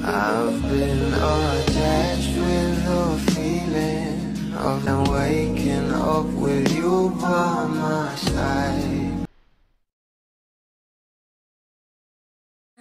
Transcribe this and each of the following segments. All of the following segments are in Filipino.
I've been attached with the feeling of waking up with you by my side.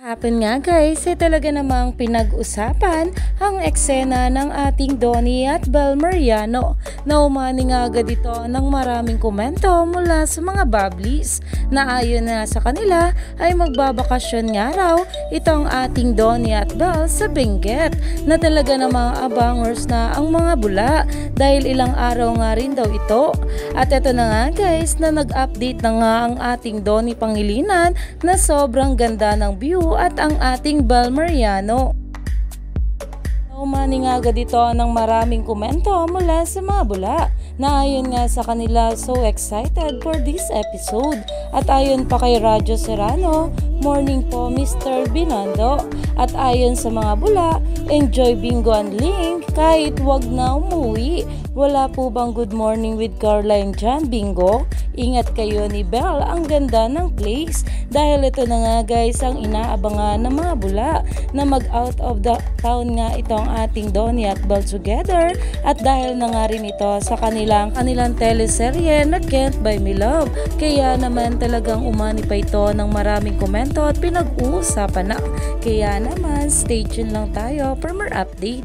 Hapon nga guys, ay talaga namang pinag-usapan ang eksena ng ating Donnie at Bel Mariano na umani nga agad ito ng maraming komento mula sa mga bablis na ayon na sa kanila ay magbabakasyon nga raw itong ating Donnie at Bel sa Benguet na talaga namang abangers na ang mga bula dahil ilang araw nga rin daw ito. At ito na nga guys na nag-update na nga ang ating Donnie Pangilinan na sobrang ganda ng view at ang ating Bel Mariano. Umani nga agad ito ng maraming komento mula sa mga bula na ayon nga sa kanila so excited for this episode. At ayon pa kay Radyo Serrano, morning po Mr. Binondo. At ayon sa mga bula, enjoy Bingo and Link kahit wag na umuwi. Wala po bang good morning with Caroline dyan, Bingo? Ingat kayo ni Bel, ang ganda ng place. Dahil ito na nga guys ang inaabangan ng mga bula na mag out of the town nga itong ating Donnie at Bel together. At dahil na nga rin ito sa kanilang teleserye na Can't Buy Me Love. Kaya naman talagang umani pa ito ng maraming komento at pinag-uusapan na. Kaya naman stay tuned lang tayo for more update.